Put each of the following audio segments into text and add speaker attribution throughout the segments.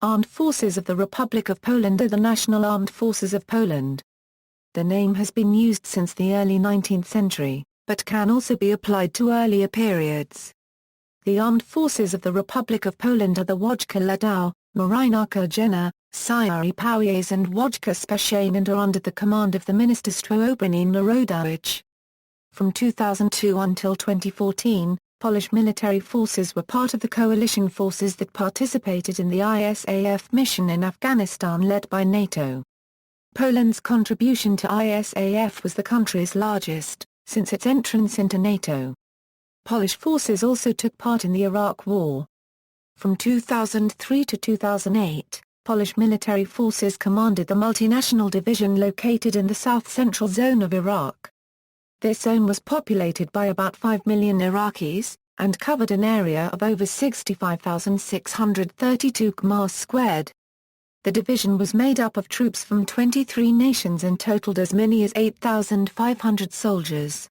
Speaker 1: Armed Forces of the Republic of Poland are the National Armed Forces of Poland. The name has been used since the early 19th century, but can also be applied to earlier periods. The Armed Forces of the Republic of Poland are the Wojska Lądowe, Marynarka Wojenna, Siły Powietrzne and Wojska Specjalne and are under the command of the Ministerstwo Obrony Narodowej. From 2002 until 2014, Polish military forces were part of the coalition forces that participated in the ISAF mission in Afghanistan led by NATO. Poland's contribution to ISAF was the country's largest, since its entrance into NATO. Polish forces also took part in the Iraq War. From 2003 to 2008, Polish military forces commanded the multinational division located in the south-central zone of Iraq. This zone was populated by about 5 million Iraqis, and covered an area of over 65,632 km². The division was made up of troops from 23 nations and totaled as many as 8,500 soldiers.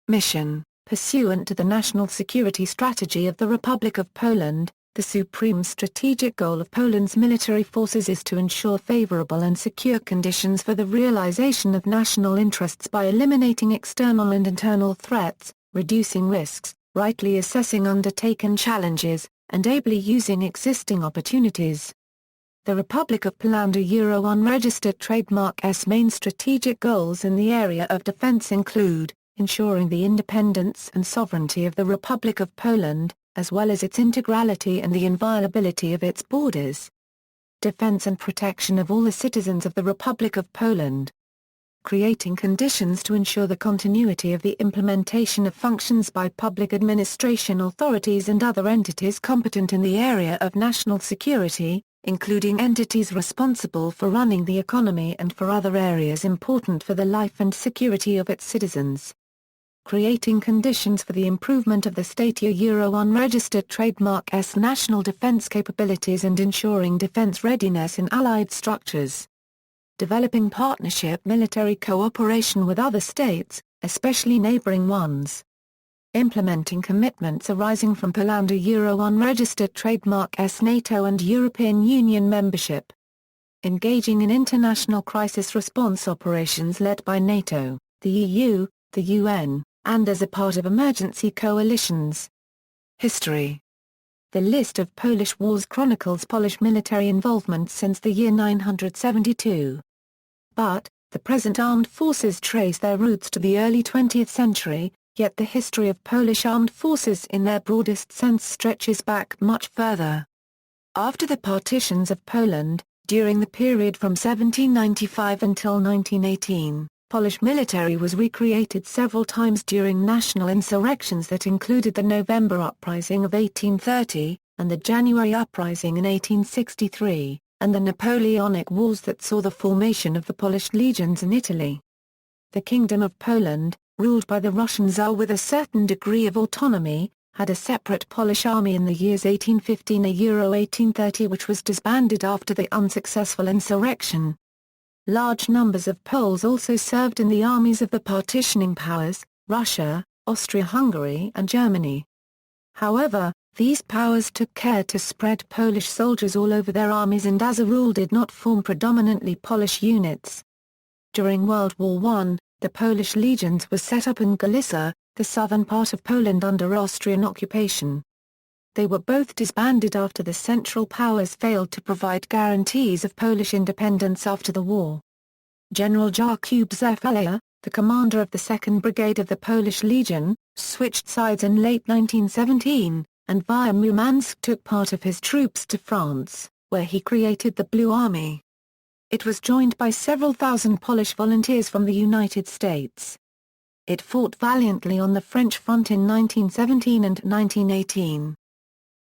Speaker 1: Mission: pursuant to the national security strategy of the Republic of Poland, the supreme strategic goal of Poland's military forces is to ensure favorable and secure conditions for the realization of national interests by eliminating external and internal threats, reducing risks, rightly assessing undertaken challenges, and ably using existing opportunities. The Republic of Poland unregistered trademark's main strategic goals in the area of defense include ensuring the independence and sovereignty of the Republic of Poland, as well as its integrality and the inviolability of its borders. Defense and protection of all the citizens of the Republic of Poland. Creating conditions to ensure the continuity of the implementation of functions by public administration authorities and other entities competent in the area of national security, including entities responsible for running the economy and for other areas important for the life and security of its citizens. Creating conditions for the improvement of the state unregistered trademark's national defense capabilities and ensuring defense readiness in allied structures. Developing partnership military cooperation with other states, especially neighboring ones. Implementing commitments arising from Poland unregistered trademark's NATO and European Union membership. Engaging in international crisis response operations led by NATO, the EU, the UN, and as a part of emergency coalitions. History. The list of Polish wars chronicles Polish military involvement since the year 972. But, the present armed forces trace their roots to the early 20th century, yet the history of Polish armed forces in their broadest sense stretches back much further. After the partitions of Poland, during the period from 1795 until 1918, Polish military was recreated several times during national insurrections that included the November Uprising of 1830, and the January Uprising in 1863, and the Napoleonic Wars that saw the formation of the Polish legions in Italy. The Kingdom of Poland, ruled by the Russian Tsar with a certain degree of autonomy, had a separate Polish army in the years 1815–1830 which was disbanded after the unsuccessful insurrection. Large numbers of Poles also served in the armies of the partitioning powers, Russia, Austria-Hungary and Germany. However, these powers took care to spread Polish soldiers all over their armies and as a rule did not form predominantly Polish units. During World War I, the Polish legions were set up in Galicia, the southern part of Poland under Austrian occupation. They were both disbanded after the Central Powers failed to provide guarantees of Polish independence after the war. General Jakub Zefela, the commander of the 2nd Brigade of the Polish Legion, switched sides in late 1917, and via Murmansk took part of his troops to France, where he created the Blue Army. It was joined by several thousand Polish volunteers from the United States. It fought valiantly on the French front in 1917 and 1918.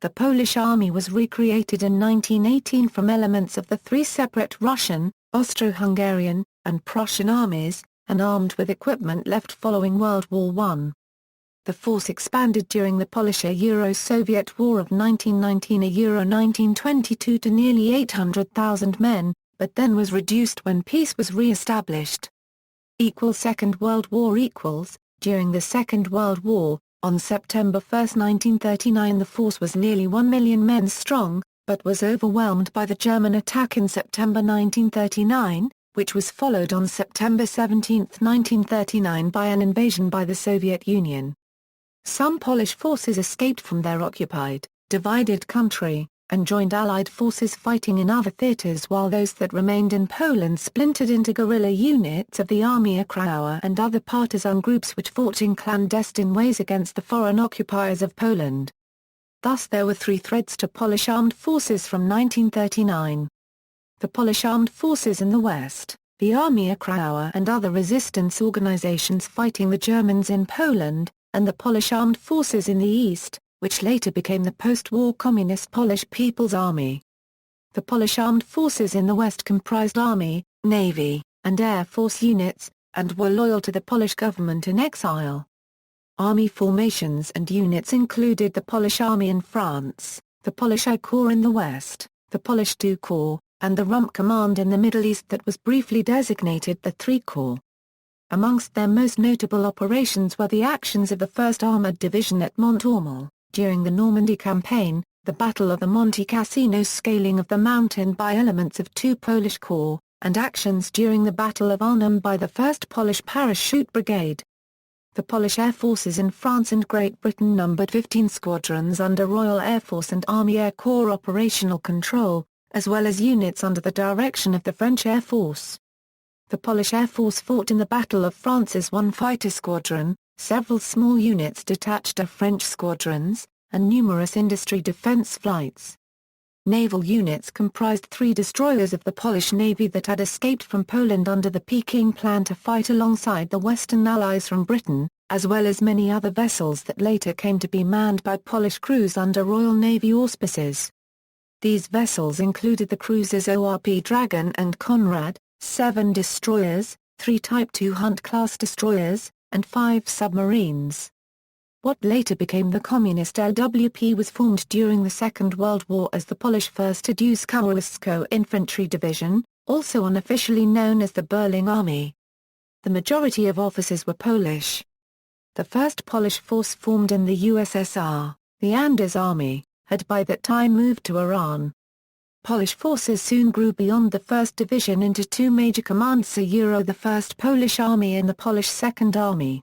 Speaker 1: The Polish army was recreated in 1918 from elements of the three separate Russian, Austro-Hungarian, and Prussian armies, and armed with equipment left following World War I. The force expanded during the Polish-Euro-Soviet War of 1919–1922 to nearly 800,000 men, but then was reduced when peace was re-established. Second World War. During the Second World War, on September 1, 1939 the force was nearly 1 million men strong, but was overwhelmed by the German attack in September 1939, which was followed on September 17, 1939 by an invasion by the Soviet Union. Some Polish forces escaped from their occupied, divided country, and joined Allied forces fighting in other theaters, while those that remained in Poland splintered into guerrilla units of the Armia Krajowa and other partisan groups which fought in clandestine ways against the foreign occupiers of Poland. Thus there were three threads to Polish armed forces from 1939. The Polish armed forces in the West, the Armia Krajowa and other resistance organizations fighting the Germans in Poland, and the Polish armed forces in the East, which later became the post-war Communist Polish People's Army. The Polish armed forces in the West comprised Army, Navy, and Air Force units, and were loyal to the Polish government in exile. Army formations and units included the Polish Army in France, the Polish I Corps in the West, the Polish II Corps, and the Rump Command in the Middle East that was briefly designated the III Corps. Amongst their most notable operations were the actions of the 1st Armoured Division at Mont-Ormel, during the Normandy Campaign, the Battle of the Monte Cassino, scaling of the mountain by elements of two Polish corps, and actions during the Battle of Arnhem by the 1st Polish Parachute Brigade. The Polish Air Forces in France and Great Britain numbered 15 squadrons under Royal Air Force and Army Air Corps operational control, as well as units under the direction of the French Air Force. The Polish Air Force fought in the Battle of France as one fighter squadron, several small units detached of French squadrons, and numerous industry defense flights. Naval units comprised 3 destroyers of the Polish Navy that had escaped from Poland under the Peking Plan to fight alongside the Western Allies from Britain, as well as many other vessels that later came to be manned by Polish crews under Royal Navy auspices. These vessels included the cruisers ORP Dragon and Conrad, 7 destroyers, 3 Type II Hunt-class destroyers, and 5 submarines. What later became the Communist LWP was formed during the Second World War as the Polish 1st Wojska Infantry Division, also unofficially known as the Berlin Army. The majority of officers were Polish. The first Polish force formed in the USSR, the Anders Army, had by that time moved to Iran. Polish forces soon grew beyond the 1st Division into 2 major commands, the 1st Polish Army and the Polish 2nd Army.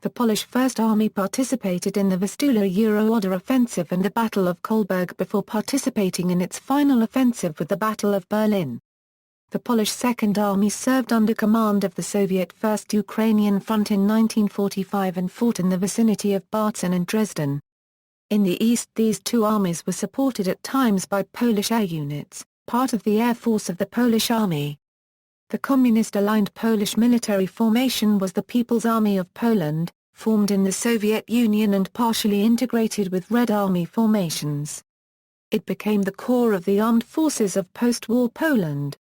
Speaker 1: The Polish First Army participated in the Vistula-Oder offensive and the Battle of Kolberg before participating in its final offensive with the Battle of Berlin. The Polish Second Army served under command of the Soviet First Ukrainian Front in 1945 and fought in the vicinity of Bautzen and Dresden. In the east, these two armies were supported at times by Polish air units, part of the Air Force of the Polish Army. The communist-aligned Polish military formation was the People's Army of Poland, formed in the Soviet Union and partially integrated with Red Army formations. It became the core of the armed forces of post-war Poland.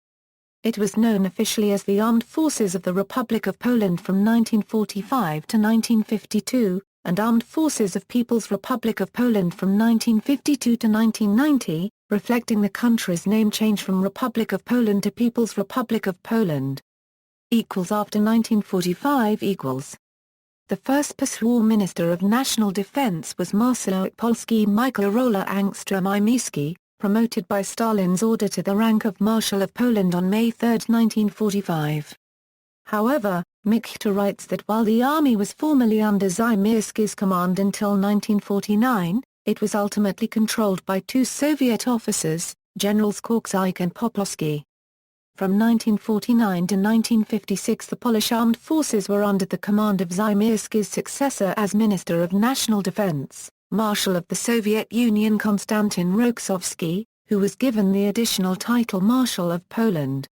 Speaker 1: It was known officially as the Armed Forces of the Republic of Poland from 1945 to 1952, and Armed Forces of People's Republic of Poland from 1952 to 1990, reflecting the country's name change from Republic of Poland to People's Republic of Poland. After 1945 equals. The first post-war Minister of National Defense was Marszałek Polski Michael Rola Angstrom-Imiewski, promoted by Stalin's order to the rank of Marshal of Poland on May 3, 1945. However, Michta writes that while the army was formally under Zimierski's command until 1949, it was ultimately controlled by two Soviet officers, Generals Korczak and Poplawski. From 1949 to 1956 the Polish armed forces were under the command of Zimierski's successor as Minister of National Defense, Marshal of the Soviet Union Konstantin Rokossowski, who was given the additional title Marshal of Poland.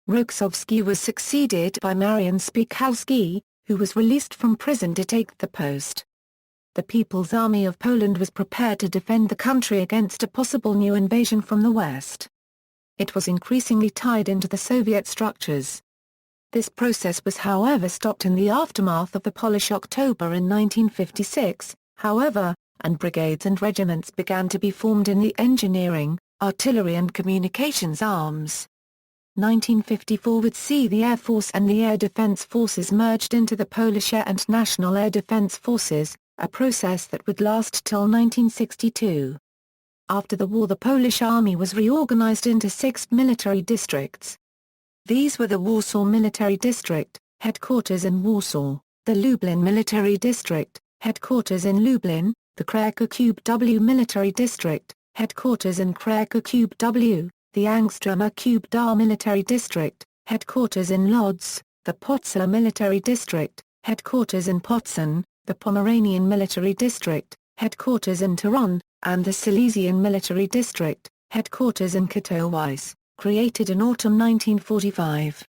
Speaker 1: Rokossowski was succeeded by Marian Spychalski, who was released from prison to take the post. The People's Army of Poland was prepared to defend the country against a possible new invasion from the west. It was increasingly tied into the Soviet structures. This process was however stopped in the aftermath of the Polish October in 1956, however, and brigades and regiments began to be formed in the engineering, artillery and communications arms. 1954 would see the Air Force and the Air Defense Forces merged into the Polish Air and National Air Defense Forces, a process that would last till 1962. After the war, the Polish army was reorganized into 6 military districts. These were the Warsaw Military District, headquarters in Warsaw, the Lublin Military District, headquarters in Lublin, the Kraków Military District, headquarters in Kraków, the Angströmer Kubdar Military District, headquarters in Lodz, the Potsdam Military District, headquarters in Poznań, the Pomeranian Military District, headquarters in Tyrone, and the Silesian Military District, headquarters in Katowice, created in autumn 1945.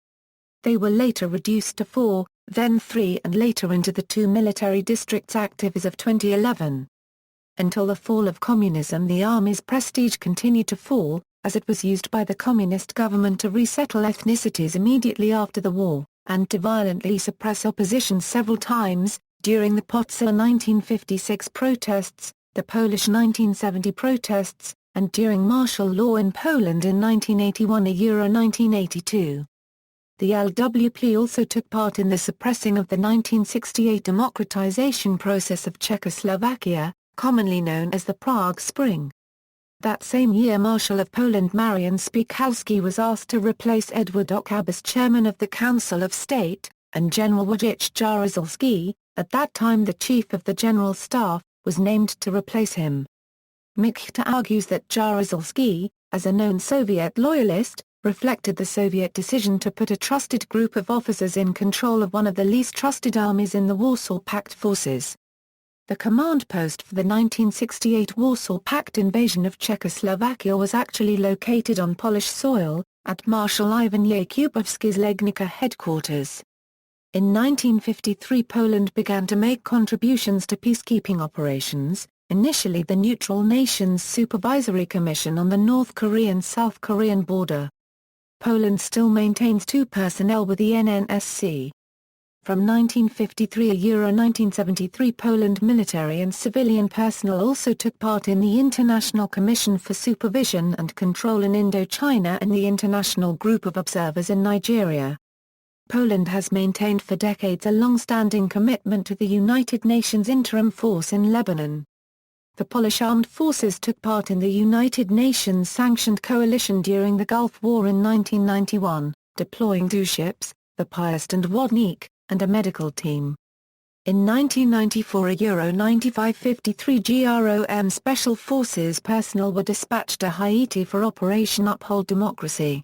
Speaker 1: They were later reduced to 4, then 3 and later into the 2 military districts active as of 2011. Until the fall of communism, the army's prestige continued to fall, as it was used by the communist government to resettle ethnicities immediately after the war, and to violently suppress opposition several times, during the Potsdam 1956 protests, the Polish 1970 protests, and during martial law in Poland in 1981–1982. The LWP also took part in the suppressing of the 1968 democratization process of Czechoslovakia, commonly known as the Prague Spring. That same year, Marshal of Poland Marian Spiekalski was asked to replace Edward Ochab as chairman of the Council of State, and General Wojciech Jaruzelski, at that time the chief of the General Staff, was named to replace him. Mikta argues that Jaruzelski, as a known Soviet loyalist, reflected the Soviet decision to put a trusted group of officers in control of one of the least trusted armies in the Warsaw Pact forces. The command post for the 1968 Warsaw Pact invasion of Czechoslovakia was actually located on Polish soil, at Marshal Ivan Jakubowski's Legnica headquarters. In 1953, Poland began to make contributions to peacekeeping operations, initially the Neutral Nations Supervisory Commission on the North Korean-South Korean border. Poland still maintains 2 personnel with the NNSC. From 1953–1973, Poland military and civilian personnel also took part in the International Commission for Supervision and Control in Indochina and the International Group of Observers in Nigeria. Poland has maintained for decades a long-standing commitment to the United Nations Interim Force in Lebanon. The Polish armed forces took part in the United Nations-sanctioned coalition during the Gulf War in 1991, deploying 2 ships, the Piast and Wodnik, and a medical team. In 1994, a Euro 9553 GROM Special Forces personnel were dispatched to Haiti for Operation Uphold Democracy.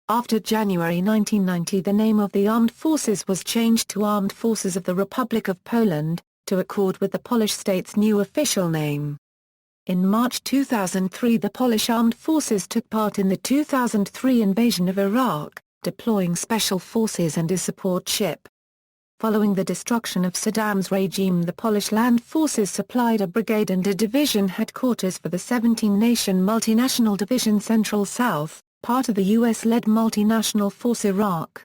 Speaker 1: After January 1990, the name of the armed forces was changed to Armed Forces of the Republic of Poland, to accord with the Polish state's new official name. In March 2003, the Polish armed forces took part in the 2003 invasion of Iraq, deploying special forces and a support ship. Following the destruction of Saddam's regime, the Polish land forces supplied a brigade and a division headquarters for the 17-nation multinational Division Central South, part of the US-led multinational force Iraq.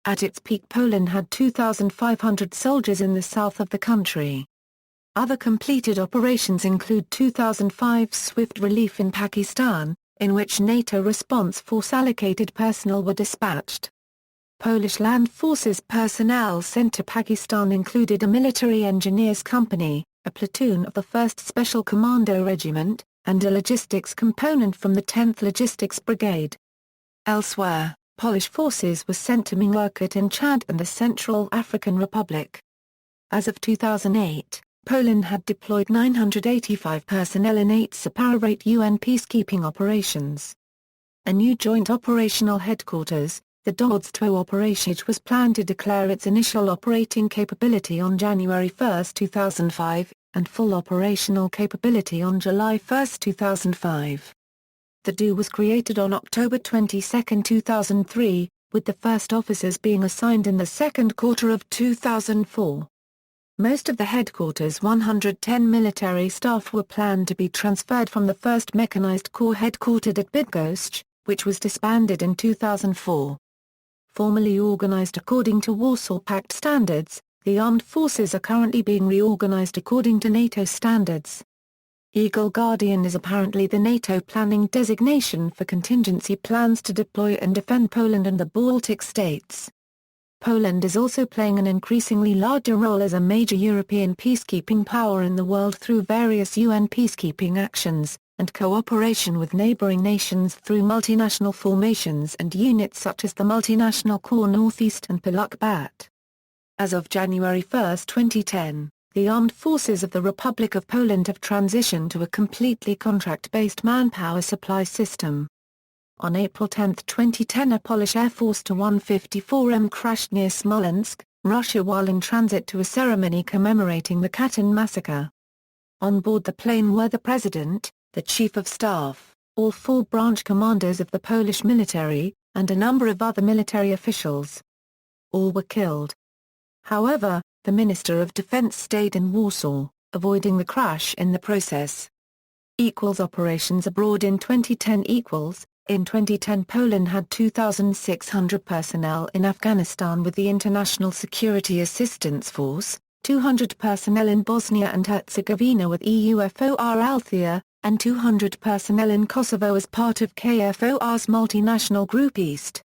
Speaker 1: At its peak, Poland had 2,500 soldiers in the south of the country. Other completed operations include 2005 Swift Relief in Pakistan, in which NATO Response Force allocated personnel were dispatched. Polish land forces personnel sent to Pakistan included a military engineers company, a platoon of the 1st Special Commando Regiment, and a logistics component from the 10th Logistics Brigade. Elsewhere, Polish forces were sent to Minurkat in Chad and the Central African Republic. As of 2008, Poland had deployed 985 personnel in 8 separate UN peacekeeping operations. A new joint operational headquarters, the Dąbrostwo Operationnel, was planned to declare its initial operating capability on January 1, 2005, and full operational capability on July 1, 2005. The DO was created on October 22, 2003, with the first officers being assigned in the second quarter of 2004. Most of the headquarters' 110 military staff were planned to be transferred from the 1st Mechanized Corps headquartered at Bydgoszcz, which was disbanded in 2004. Formally organized according to Warsaw Pact standards, the armed forces are currently being reorganized according to NATO standards. Eagle Guardian is apparently the NATO planning designation for contingency plans to deploy and defend Poland and the Baltic states. Poland is also playing an increasingly larger role as a major European peacekeeping power in the world through various UN peacekeeping actions, and cooperation with neighboring nations through multinational formations and units such as the Multinational Corps Northeast and Polak Bat. As of January 1, 2010, the armed forces of the Republic of Poland have transitioned to a completely contract-based manpower supply system. On April 10, 2010, a Polish Air Force Tu-154M crashed near Smolensk, Russia while in transit to a ceremony commemorating the Katyn massacre. On board the plane were the President, the Chief of Staff, all four branch commanders of the Polish military, and a number of other military officials. All were killed. However, the Minister of Defense stayed in Warsaw, avoiding the crash in the process. Operations abroad in 2010. In 2010, Poland had 2,600 personnel in Afghanistan with the International Security Assistance Force, 200 personnel in Bosnia and Herzegovina with EUFOR Althea, and 200 personnel in Kosovo as part of KFOR's multinational Group East.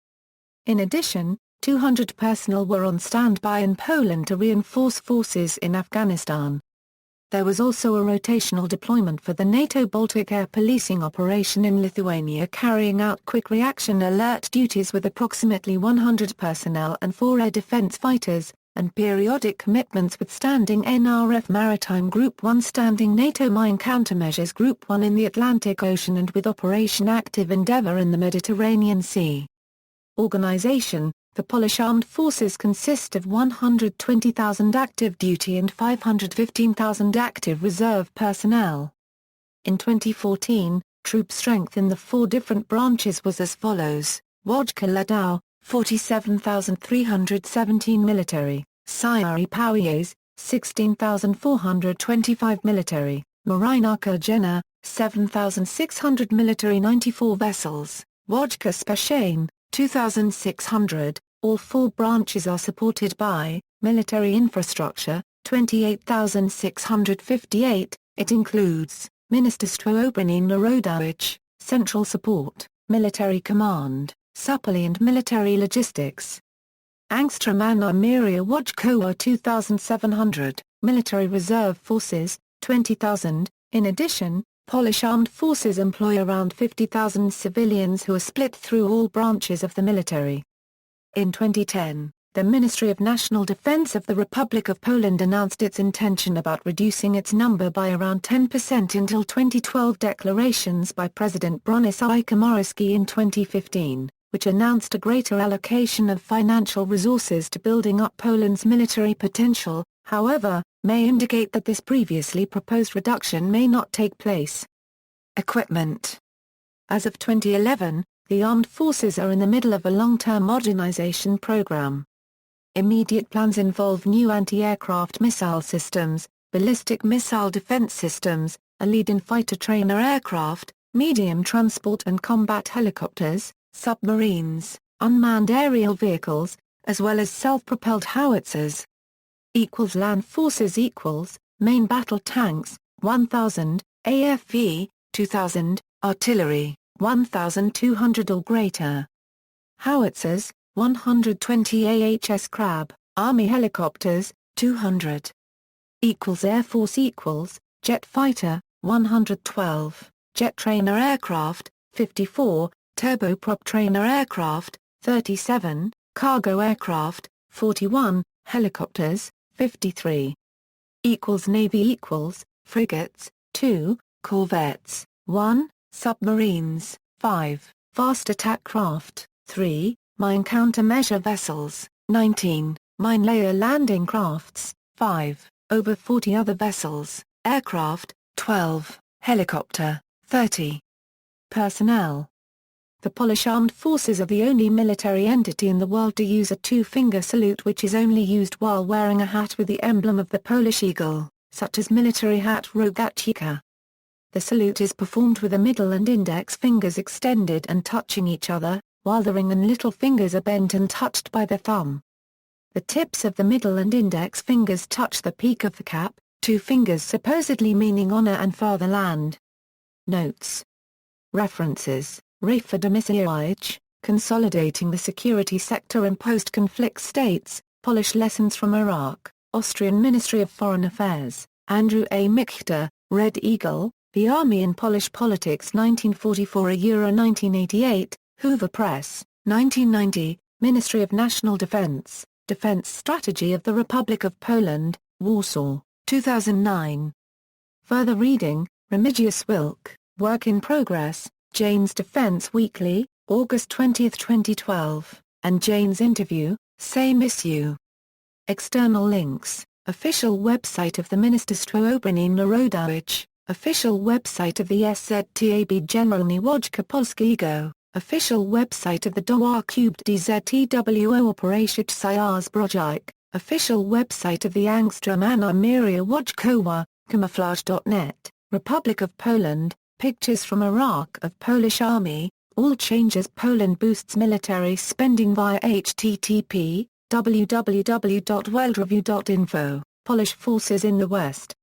Speaker 1: In addition, 200 personnel were on standby in Poland to reinforce forces in Afghanistan. There was also a rotational deployment for the NATO Baltic Air Policing operation in Lithuania, carrying out quick reaction alert duties with approximately 100 personnel and 4 air defense fighters, and periodic commitments with standing NRF Maritime Group 1, standing NATO Mine Countermeasures Group 1 in the Atlantic Ocean, and with Operation Active Endeavour in the Mediterranean Sea. Organization: the Polish Armed Forces consist of 120,000 active duty and 515,000 active reserve personnel. In 2014, troop strength in the 4 different branches was as follows: Wojska Ladau, 47,317 military, Siły Powietrzne, 16,425 military, Marynarka Wojenna, 7,600 military, 94 vessels, Wojska Specjalne, 2,600. All 4 branches are supported by military infrastructure, 28,658. It includes Ministerstwo Obrony Narodowej, central support, military command, supply and military logistics. Angstromana Miria Wojskowa 2,700, military reserve forces, 20,000. In addition, Polish armed forces employ around 50,000 civilians who are split through all branches of the military. In 2010, the Ministry of National Defense of the Republic of Poland announced its intention about reducing its number by around 10% until 2012. Declarations by President Bronisław Komorowski in 2015, which announced a greater allocation of financial resources to building up Poland's military potential, however, may indicate that this previously proposed reduction may not take place. Equipment. As of 2011, the armed forces are in the middle of a long-term modernization program. Immediate plans involve new anti-aircraft missile systems, ballistic missile defense systems, a lead-in fighter trainer aircraft, medium transport and combat helicopters, submarines, unmanned aerial vehicles, as well as self-propelled howitzers. Land forces main battle tanks, 1,000, AFV, 2,000, artillery, 1,200 or greater. Howitzers, 120 AHS Crab, Army helicopters, 200. Air Force jet fighter, 112, jet trainer aircraft, 54, turboprop trainer aircraft, 37, cargo aircraft, 41, helicopters, 53. Navy frigates, 2, corvettes, 1, submarines, 5, fast attack craft, 3, mine countermeasure vessels, 19, mine layer landing crafts, 5, over 40 other vessels, aircraft, 12, helicopter, 30. Personnel. The Polish Armed Forces are the only military entity in the world to use a 2-finger salute, which is only used while wearing a hat with the emblem of the Polish eagle, such as military hat rogatnika. The salute is performed with the middle and index fingers extended and touching each other, while the ring and little fingers are bent and touched by the thumb. The tips of the middle and index fingers touch the peak of the cap, 2 fingers supposedly meaning honor and fatherland. Notes. References: Reformację, Consolidating the Security Sector in Post-Conflict States, Polish Lessons from Iraq, Austrian Ministry of Foreign Affairs, Andrew A. Michter, Red Eagle, The Army in Polish Politics 1944–1988, Hoover Press, 1990, Ministry of National Defense, Defense Strategy of the Republic of Poland, Warsaw, 2009. Further reading, Remigius Wilk, Work in Progress, Jane's Defense Weekly, August 20, 2012, and Jane's Interview, same issue. External links, official website of the Ministerstwo Obrony Narodowej, official website of the SZTAB Generalny Wojska Polskiego, official website of the DZTWO Operation Sierz Brojik, official website of the Angstrom Armieria Wojskowa, camouflage.net, Republic of Poland, pictures from Iraq of Polish Army, all changes Poland boosts military spending via http://www.worldreview.info, Polish forces in the West.